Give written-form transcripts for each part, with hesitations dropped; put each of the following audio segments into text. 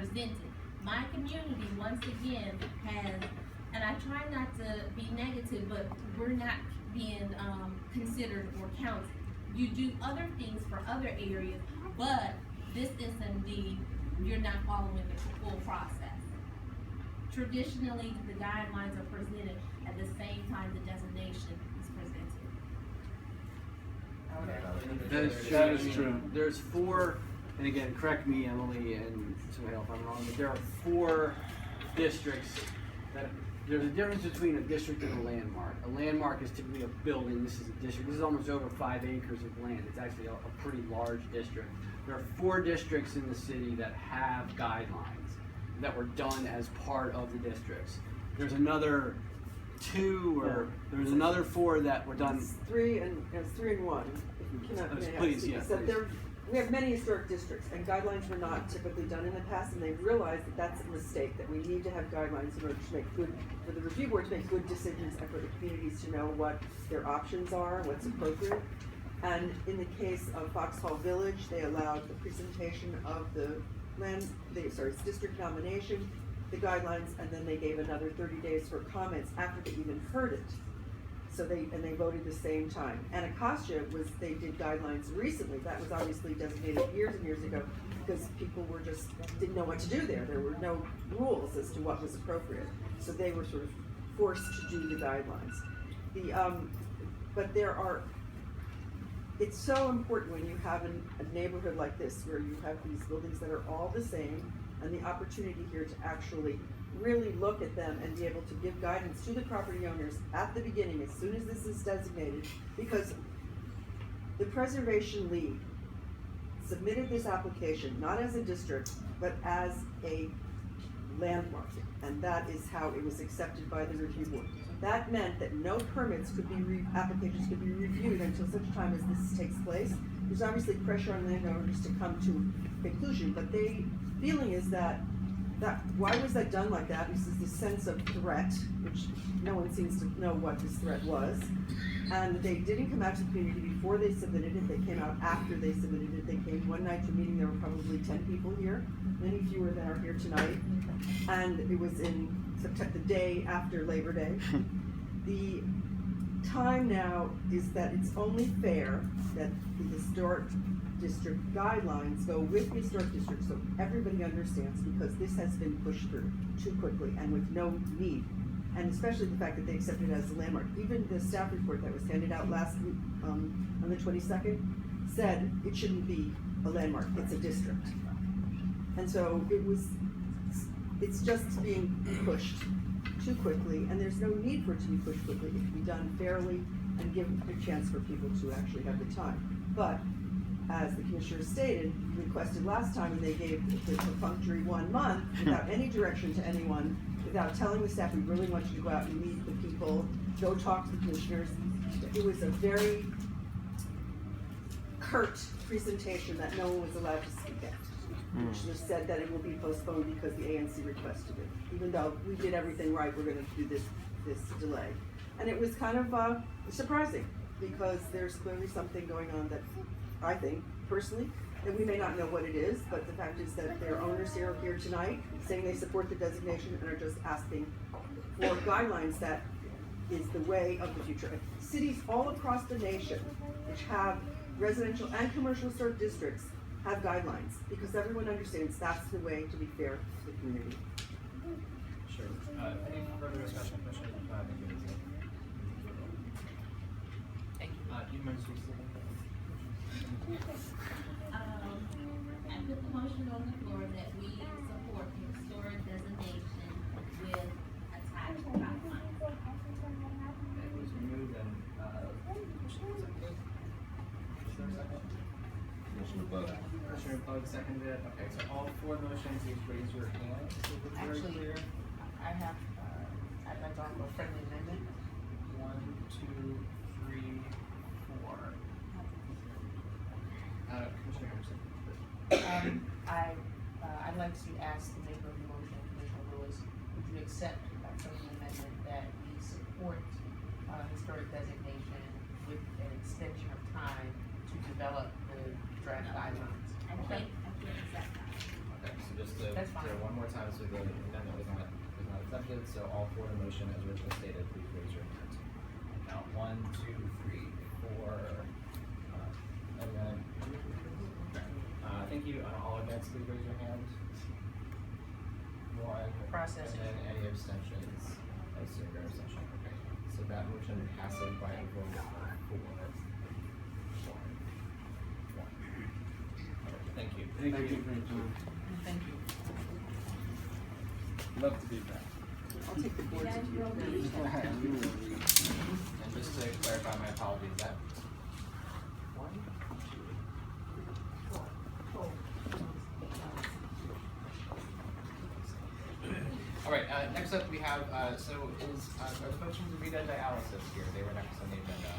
presented. My community, once again, has, and I try not to be negative, but we're not being, considered or counted. You do other things for other areas, but this is indeed, you're not following the full process. Traditionally, the guidelines are presented at the same time the designation is presented. That is true. There's four, and again, correct me, Emily, and somebody else if I'm wrong, but there are 4 districts that, there's a difference between a district and a landmark. A landmark is typically a building, this is a district, this is almost over 5 acres of land, it's actually a pretty large district. There are 4 districts in the city that have guidelines that were done as part of the districts. There's another 2, or there's another 4 that were done. It's 3 and 1. If you cannot, Please, yeah, so please. we have many historic districts, and guidelines were not typically done in the past, and they've realized that that's a mistake, that we need to have guidelines in order to make good, for the review board to make good decisions, and for the communities to know what their options are, what's appropriate. And in the case of Foxhall Village, they allowed the presentation of the district nomination, the guidelines, and then they gave another 30 days for comments after they even heard it. So they voted the same time. Anacostia they did guidelines recently. That was obviously designated years and years ago because people didn't know what to do there. There were no rules as to what was appropriate. So they were sort of forced to do the guidelines. But it's so important when you have a neighborhood like this where you have these buildings that are all the same, and the opportunity here to actually really look at them and be able to give guidance to the property owners at the beginning, as soon as this is designated, because the Preservation League submitted this application not as a district, but as a landmark, and that is how it was accepted by the review board. That meant that no permits applications could be reviewed until such time as this takes place. There's obviously pressure on landowners to come to a conclusion, but the feeling is that why was that done like that? This is the sense of threat, which no one seems to know what this threat was. And they didn't come out to the community before they submitted it. They came out after they submitted it. They came one night to a meeting. There were probably 10 people here, many fewer than are here tonight. And it was in September, the day after Labor Day. The time now is that it's only fair that the historic district guidelines go with the historic district so everybody understands, because this has been pushed through too quickly and with no need. And especially the fact that they accepted it as a landmark. Even the staff report that was handed out last week, on the 22nd, said it shouldn't be a landmark, it's a district. And so it's just being pushed too quickly, and there's no need for it to be pushed quickly. It can be done fairly and give a chance for people to actually have the time. But as the commissioner stated, requested last time, and they gave the perfunctory 1 month without any direction to anyone, without telling the staff, we really want you to go out and meet the people, go talk to the commissioners. It was a very curt presentation that no one was allowed to speak at, which just said that it will be postponed because the ANC requested it. Even though we did everything right, we're gonna do this delay. And it was kind of surprising, because there's clearly something going on that I think, personally, that we may not know what it is, but the fact is that their owners here tonight saying they support the designation and are just asking for guidelines that is the way of the future. Cities all across the nation, which have residential and commercial historic districts, have guidelines, because everyone understands that's the way to be fair to the community. Sure. Any further discussion, Commissioner? Thank you. Do you mind speaking? I put the motion on the floor that we support the historic designation with attached guidelines. It was moved and, Commissioner seconded? Is there a second? Commissioner Bud. Commissioner Bud seconded it. Okay, so all 4 motions, please raise your hand. So it's very Actually, clear. I have, I'd like to offer a friendly amendment. 1, 2, 3, 4. Commissioner Anderson. I'd like to ask the maker of the motion, Commissioner Lewis, would you accept a friendly amendment that we support historic designation with an extension of time to develop the draft guidelines? I can't accept that. Okay, so just to That's fine. clear one so the amendment was not accepted, so all for the motion as originally stated, please raise your hand. Count 1, 2, 3, 4, and then, thank you, all against, please raise your hand. 1, Processing. and then any abstentions, as zero abstention, okay. So that motion passes by a vote of 4, 1, 1. Thank you. Thank you for your time. Thank you. Love to be back. I'll take the boards if you want. And just to clarify my apologies, that 1, 2. All right, next up we have, are the folks from DaVita Dialysis here? They were next on the agenda.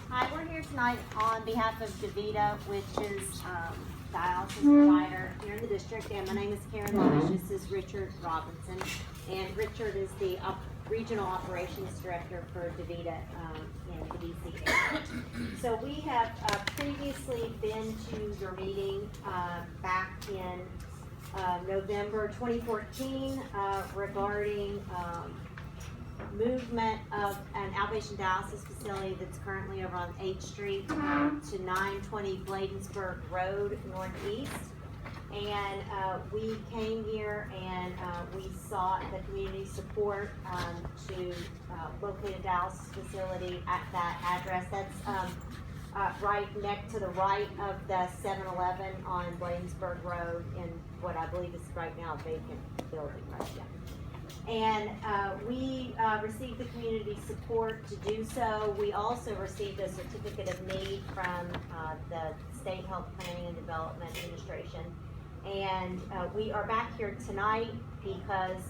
Hi, we're here tonight on behalf of DaVita, which is dialysis provider here in the district, and my name is Karen Lovish. This is Richard Robinson, and Richard is the Regional Operations Director for DaVita in the DC area. So we have previously been to your meeting back in November 2014 regarding movement of an outpatient dialysis facility that's currently over on 8th Street to 920 Bladensburg Road Northeast. And we came here and we sought the community support to locate a dialysis facility at that address. That's right next to the right of the 7-Eleven on Bladensburg Road in what I believe is right now a vacant building right now. And we received the community support to do so. We also received a certificate of need from the State Health Planning and Development Administration. And we are back here tonight because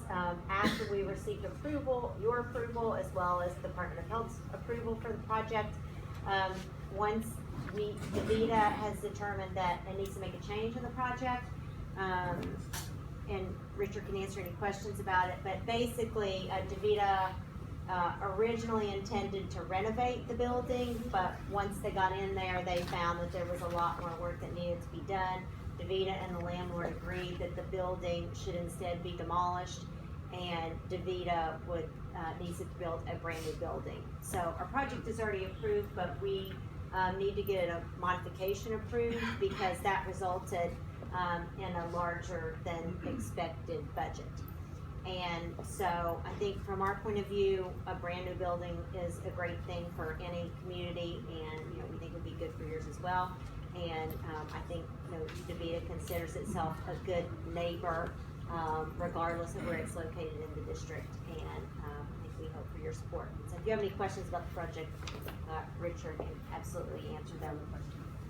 after we received approval, your approval, as well as the Department of Health's approval for the project, once DaVita has determined that it needs to make a change in the project, and Richard can answer any questions about it, but basically DaVita originally intended to renovate the building, but once they got in there, they found that there was a lot more work that needed to be done. DaVita and the landlord agreed that the building should instead be demolished, and DaVita needs to build a brand new building. So our project is already approved, but we need to get a modification approved because that resulted in a larger than expected budget. And so I think from our point of view, a brand new building is a great thing for any community, and we think it would be good for yours as well. And I think DaVita considers itself a good neighbor regardless of where it's located in the district, and I think we hope for your support. So if you have any questions about the project, Richard can absolutely answer them.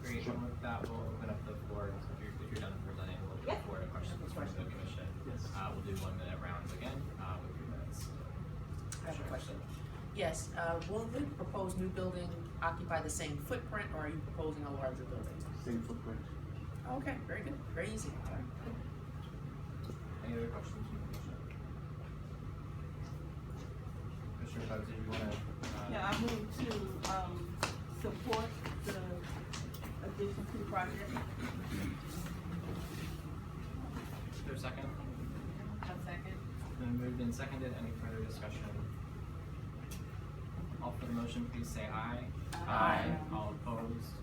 Great, and with that, we'll open up the floor. If you're done presenting, we'll open the floor to questions from the commission. Yes. We'll do 1 minute rounds again, with 3 minutes. I have a question. Yes, will the proposed new building occupy the same footprint, or are you proposing a larger building? Same footprint. Okay, very good, very easy. Any other questions from the commission? Commissioner Tubbs, did you wanna? Yeah, I move to support the addition to the project. Is there a second? A second. It's been moved and seconded. Any further discussion? All for the motion, please say aye. Aye. All opposed?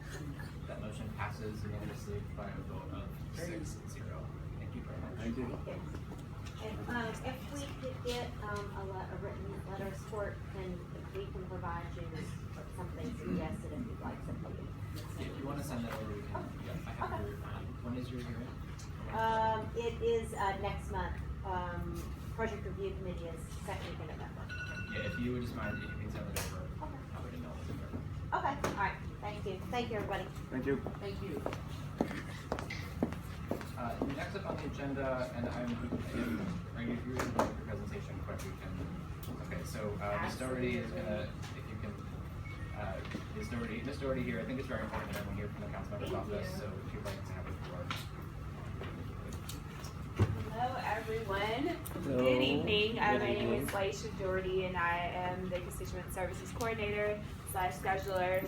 That motion passes unanimously by a vote of 6-0. Thank you very much. Thank you. And if we could get a written letter of support, then we can provide you with something suggested if you'd like something. If you wanna send that over, we can, yeah, I have your, when is your hearing? It is next month. Project Review Committee is 2nd of November. Yeah, if you would just mind, if you can send it over, Okay. I would know. Okay, all right. Thank you. Thank you, everybody. Thank you. Thank you. Next up on the agenda, and are you doing your presentation quick? You can. Okay, so Ms. Doherty is gonna, if you can, Ms. Doherty here. I think it's very important that everyone hear from the council member's office. So if you'd like to have the floor. Hello, everyone. everyone. Hello. Good evening. Good My name evening. is Laisha Jordy, and I am the Constituent Services Coordinator / scheduler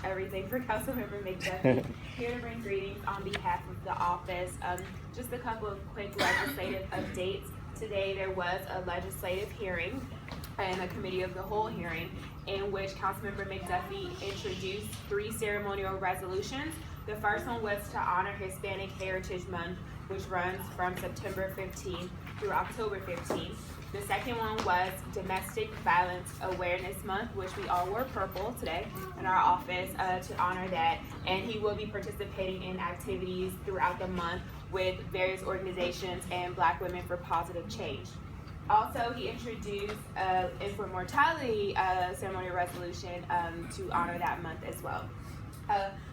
/ everything for Councilmember McDuffie. Here to bring greetings on behalf of the office. Just a couple of quick legislative updates. Today there was a legislative hearing and a committee of the whole hearing in which Councilmember McDuffie introduced 3 ceremonial resolutions. The first one was to honor Hispanic Heritage Month, which runs from September 15th through October 15th. The second one was Domestic Violence Awareness Month, which we all wore purple today in our office to honor that. And he will be participating in activities throughout the month with various organizations and Black Women for Positive Change. Also, he introduced infant mortality ceremonial resolution to honor that month as well.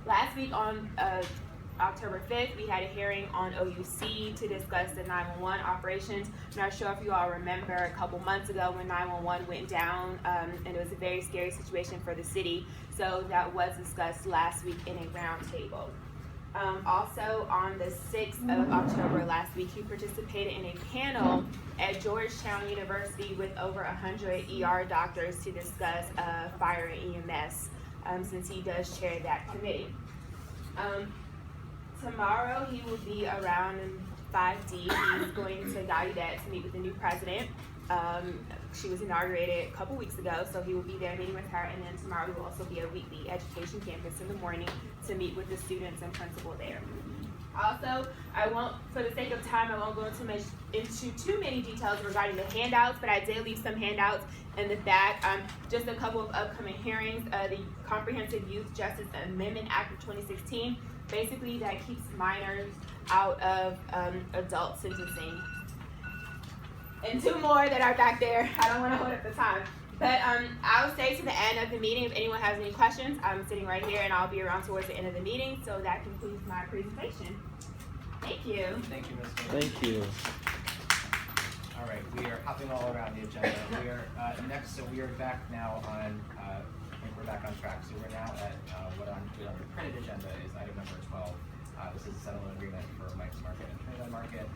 Last week on October 5th, we had a hearing on OUC to discuss the 911 operations. I'm not sure if you all remember a couple months ago when 911 went down, and it was a very scary situation for the city. So that was discussed last week in a roundtable. Also on the 6th of October last week, he participated in a panel at Georgetown University with over 100 ER doctors to discuss fire and EMS, since he does chair that committee. Tomorrow he will be around in 5D. He's going to Gallaudet to meet with the new president. She was inaugurated a couple weeks ago, so he will be there meeting with her, and then tomorrow will also be a weekly education campus in the morning to meet with the students and principal there. Also, for the sake of time, I won't go into too many details regarding the handouts, but I did leave some handouts in the back. Just a couple of upcoming hearings. The Comprehensive Youth Justice Amendment Act of 2016, basically that keeps minors out of adult sentencing. And 2 more that are back there. I don't want to hold up the time. But I'll stay to the end of the meeting. If anyone has any questions, I'm sitting right here and I'll be around towards the end of the meeting. So that concludes my presentation. Thank you. Thank you, Ms. Thank you. All right, we are hopping all around the agenda. We are next, so we are back now on, I think we're back on track. So we're now at what on the printed agenda is item number 12. This is a settlement agreement for Mike's Market and Trinidad Market.